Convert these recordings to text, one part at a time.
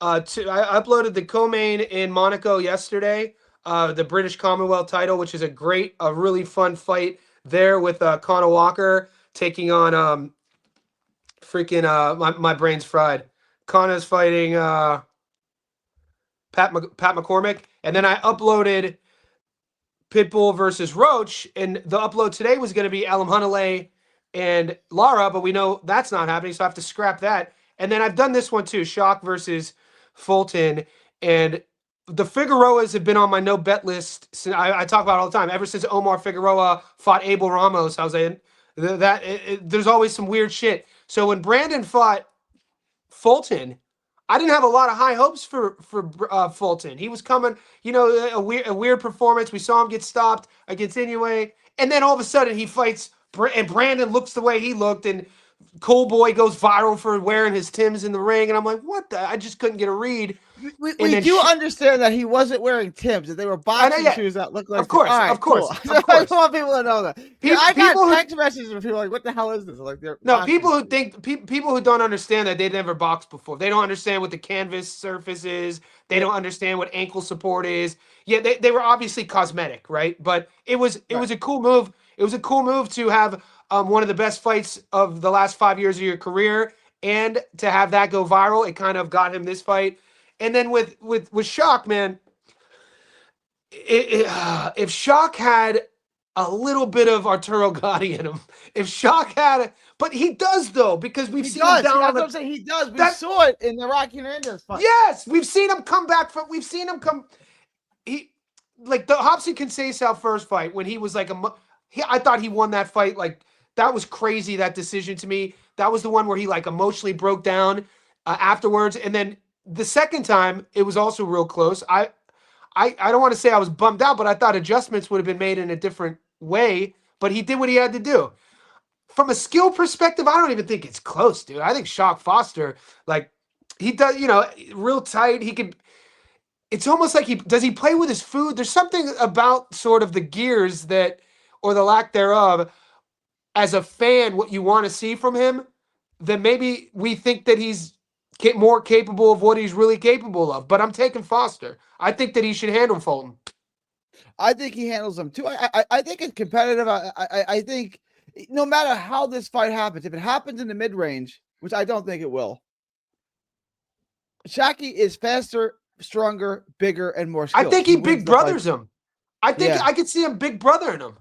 I uploaded the co-main in Monaco yesterday, the British Commonwealth title, which is a really fun fight there with Conor Walker taking on freaking my brain's fried. Connor's fighting Pat McCormick, and then I uploaded Pitbull versus Roach, and the upload today was going to be Alam Hunalay and Lara, but we know that's not happening, so I have to scrap that. And then I've done this one too, Shock versus Fulton, and the Figueroas have been on my no bet list. I talk about it all the time ever since Omar Figueroa fought Abel Ramos. I was like, there's always some weird shit. So when Brandon fought Fulton, I didn't have a lot of high hopes for Fulton. He was coming, a weird performance. We saw him get stopped against Inoue, and then all of a sudden he fights, and Brandon looks the way he looked, and Cole Boy goes viral for wearing his Timbs in the ring, and I'm like, what the? I just couldn't get a read. We do understand that he wasn't wearing Timbs, that they were boxing shoes that looked like. Of course. I want people to know that. I got text messages from people like, "What the hell is this?" Like, people who don't understand that they never boxed before. They don't understand what the canvas surface is. They don't understand what ankle support is. Yeah, they were obviously cosmetic, right? But it was a cool move. It was a cool move to have one of the best fights of the last 5 years of your career, and to have that go viral. It kind of got him this fight. And then with Shock, man, if Shock had a little bit of Arturo Gatti in him, but he does though, because we've seen him down. That's what I'm saying. He does. We saw it in the Rocky Hernandez fight. Yes, we've seen him come back from. We've seen him come. He like the Robson Conceição first fight when he was like I thought he won that fight. Like that was crazy, that decision to me. That was the one where he like emotionally broke down afterwards, and then. The second time, it was also real close. I don't want to say I was bummed out, but I thought adjustments would have been made in a different way. But he did what he had to do. From a skill perspective, I don't even think it's close, dude. I think Shock Foster, like, he does, real tight. He could. It's almost like he play with his food? There's something about sort of the gears that, or the lack thereof, as a fan, what you want to see from him, that maybe we think that he's more capable of what he's really capable of. But I'm taking Foster. I think that he should handle Fulton. I think he handles him too. I think it's competitive. I think no matter how this fight happens, if it happens in the mid-range, which I don't think it will, Shaki is faster, stronger, bigger, and more skilled. I think he big brothers him. I think I could see him big brothering him.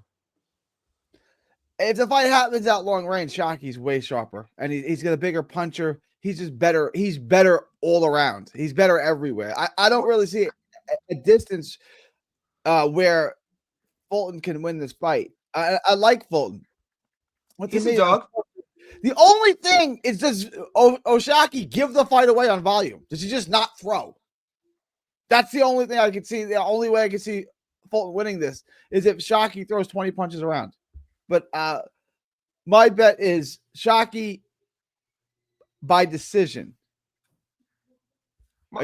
If the fight happens out long range, Shaki's way sharper, and he's got a bigger puncher. He's just better. He's better all around. He's better everywhere. I don't really see a distance where Fulton can win this fight. I like Fulton. He's a dog. The only thing is, does Oshaki give the fight away on volume? Does he just not throw? That's the only thing I can see. The only way I can see Fulton winning this is if Shaki throws 20 punches around. But my bet is Shaki by decision. My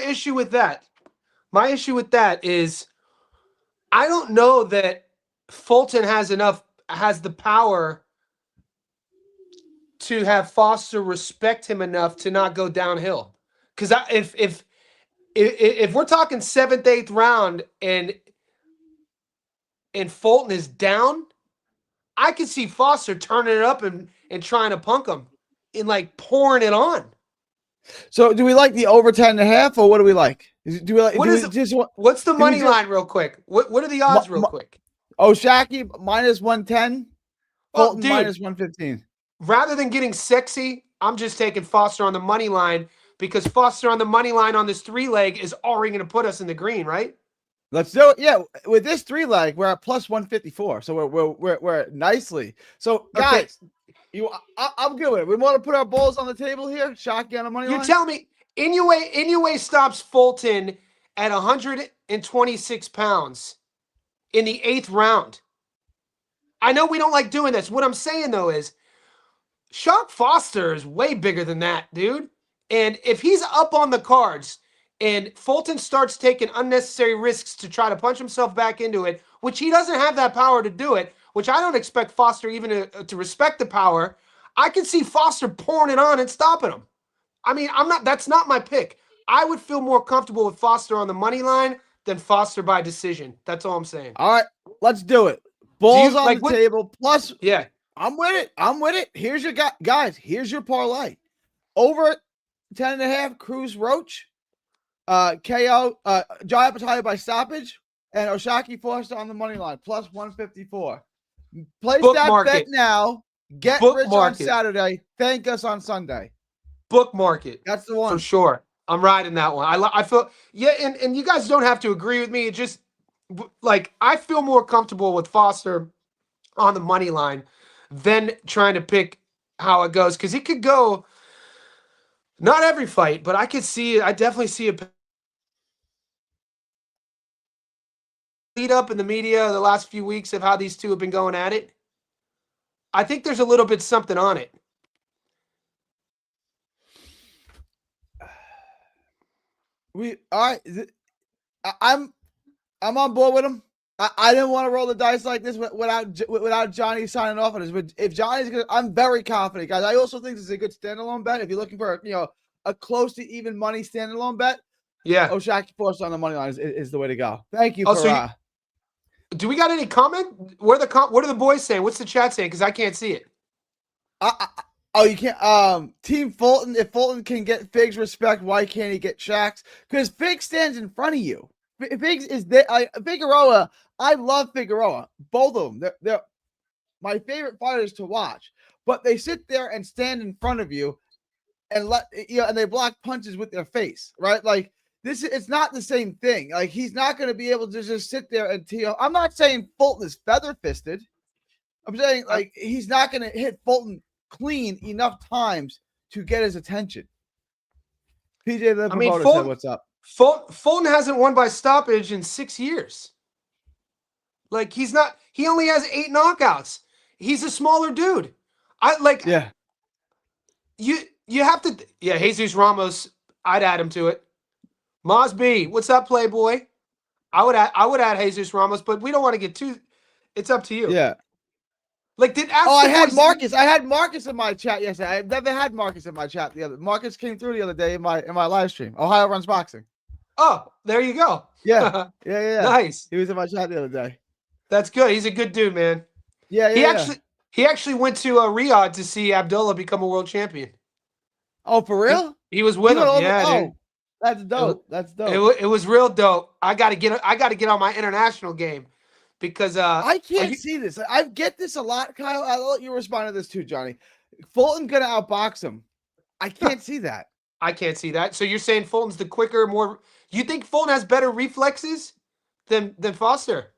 issue with that is I don't know that Fulton has the power to have Foster respect him enough to not go downhill. Because if we're talking 7th, 8th round and Fulton is down, I could see Foster turning it up and trying to punk him and like pouring it on. So do we like the over 10.5 or what do we like? What's the money line real quick? What are the odds real quick? Shaki minus 110, Fulton minus 115. Rather than getting sexy, I'm just taking Foster on the money line because Foster on the money line on this 3-leg is already going to put us in the green, right? Let's do it. Yeah, with this 3-leg, we're at plus 154, so we're nicely. So guys, I'm good with it. We want to put our balls on the table here. Shotgun on the money line. You tell me, Inoue stops Fulton at 126 pounds in the 8th round. I know we don't like doing this. What I'm saying though is, Shock Foster is way bigger than that, dude. And if he's up on the cards and Fulton starts taking unnecessary risks to try to punch himself back into it, which he doesn't have that power to do it, which I don't expect Foster even to respect the power, I can see Foster pouring it on and stopping him. I mean, that's not my pick. I would feel more comfortable with Foster on the money line than Foster by decision. That's all I'm saying. All right, let's do it. Do you Balls on the table. Plus, yeah, I'm with it. I'm with it. Here's your guys. Here's your parlay. Over 10.5. Cruz Roach, KO, Jai Apatow by stoppage, and Oshaki Foster on the money line plus 154. Place bookmark that bet it now. Get rich on Saturday. Thank us on Sunday. Bookmark it. That's the one for sure. I'm riding that one. I feel and you guys don't have to agree with me. It just like I feel more comfortable with Foster on the money line than trying to pick how it goes because it could go not every fight, but I could see it. I definitely see a lead up in the media the last few weeks of how these two have been going at it. I think there's a little bit something on it. I'm on board with him. I didn't want to roll the dice like this without Jonny signing off on this. But if Johnny's gonna, I'm very confident, guys. I also think this is a good standalone bet. If you're looking for a close to even money standalone bet, yeah, Oshaki Force on the money line is the way to go. Thank you. Do we got any comment? What are the boys saying? What's the chat saying? Because I can't see it. You can't. Team Fulton. If Fulton can get Figs respect, why can't he get Shaq's? Because Figs stands in front of you. Figs is there. Figueroa. I love Figueroa. Both of them. They're my favorite fighters to watch. But they sit there and stand in front of you, and and they block punches with their face, right? Like this. It's not the same thing. Like he's not going to be able to just sit there and I'm not saying Fulton is feather fisted. I'm saying like he's not going to hit Fulton clean enough times to get his attention. PJ the promoter said, "What's up?" Fulton hasn't won by stoppage in 6 years. Like he only has 8 knockouts. He's a smaller dude. You have to Jesus Ramos, I'd add him to it. Maz B, what's up, Playboy? I would add Jesus Ramos, but we don't want to get too it's up to you. Yeah. Like I had Marcus. I had Marcus in my chat yesterday. I've never had Marcus in my chat Marcus came through the other day in my live stream. Ohio Runs Boxing. Oh, there you go. Yeah. Nice. He was in my chat the other day. That's good. He's a good dude, man. Yeah. He actually went to Riyadh to see Abdullah become a world champion. Oh, for real? He was with him. Yeah, dude. That's dope. It was real dope. I got to get on my international game because I can't see this. I get this a lot, Kyle. I'll let you respond to this too, Jonny. Fulton's gonna outbox him. I can't see that. I can't see that. So you're saying Fulton's the quicker, more? You think Fulton has better reflexes than Foster?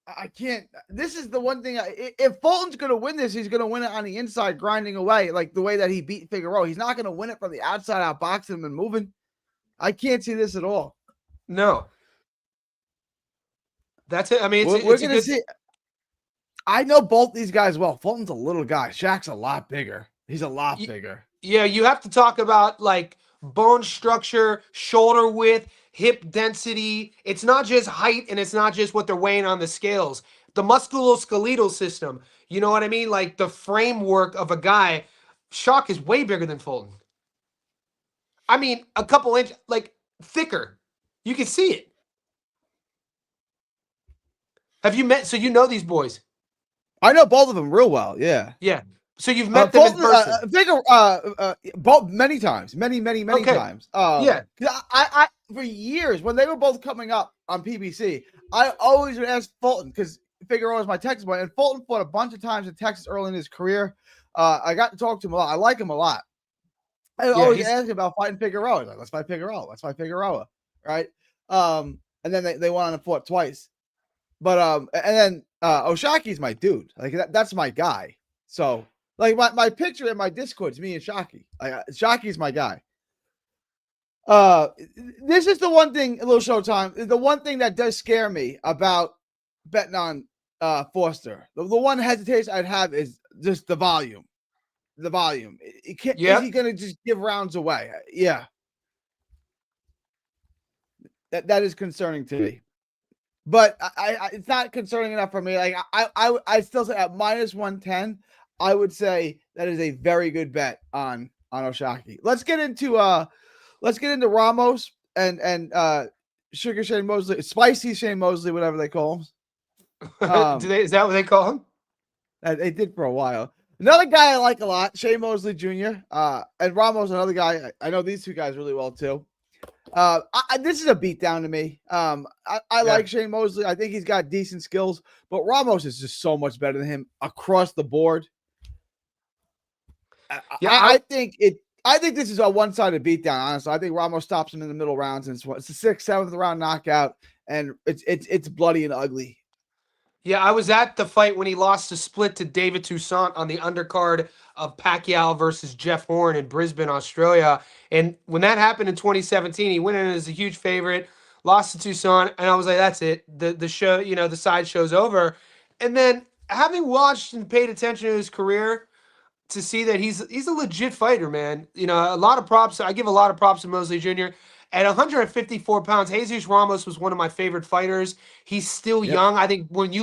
I can't. This is the one thing. If Fulton's going to win this, he's going to win it on the inside, grinding away, like the way that he beat Figueroa. He's not going to win it from the outside, outboxing him and moving. I can't see this at all. No. That's it. I mean, we're going to see. I know both these guys well. Fulton's a little guy. Shaq's a lot bigger. He's a lot bigger. Yeah, you have to talk about like bone structure, shoulder width, hip density. It's not just height and it's not just what they're weighing on the scales. The musculoskeletal system, you know what I mean? Like the framework of a guy. Shaq is way bigger than Fulton. I mean, a couple inches, like thicker. You can see it. Have you met? So you know these boys? I know both of them real well. Yeah. Yeah. So you've met them in person? Both many times, many times. Yeah. I for years when they were both coming up on PBC, I always would ask Fulton because Figueroa was my Texas boy, and Fulton fought a bunch of times in Texas early in his career. I got to talk to him a lot. I like him a lot. I always ask him about fighting Figueroa. He's like, let's fight Figueroa. Let's fight Figueroa. Right. And then they went on and fought twice. But and then Oshaki's my dude. Like that's my guy. So like my picture in my Discord is me and Shaki. Like Shaki's my guy. This is the one thing, a little showtime. The one thing that does scare me about betting on Foster. The one hesitation I'd have is just the volume. The volume. Is he gonna just give rounds away? Yeah. That is concerning to me. But I it's not concerning enough for me. Like I still say at -110, I would say that is a very good bet on on Oshaki. Let's get into Ramos and Sugar Shane Mosley, Spicy Shane Mosley, whatever they call him. Is that what they call him? They did for a while. Another guy I like a lot, Shane Mosley Jr. And Ramos, another guy. I know these two guys really well too. This is a beatdown to me. I like Shane Mosley. I think he's got decent skills, but Ramos is just so much better than him across the board. I think this is a one-sided beatdown. Honestly, I think Ramos stops him in the middle rounds, and it's a 6th, 7th round knockout, and it's bloody and ugly. Yeah, I was at the fight when he lost the split to David Toussaint on the undercard of Pacquiao versus Jeff Horn in Brisbane, Australia. And when that happened in 2017, he went in as a huge favorite, lost to Toussaint, and I was like, that's it. The show, the side show's over. And then having watched and paid attention to his career, to see that he's a legit fighter, man. A lot of props. I give a lot of props to Mosley Jr. At 154 pounds, Jesus Ramos was one of my favorite fighters. He's still young. I think when you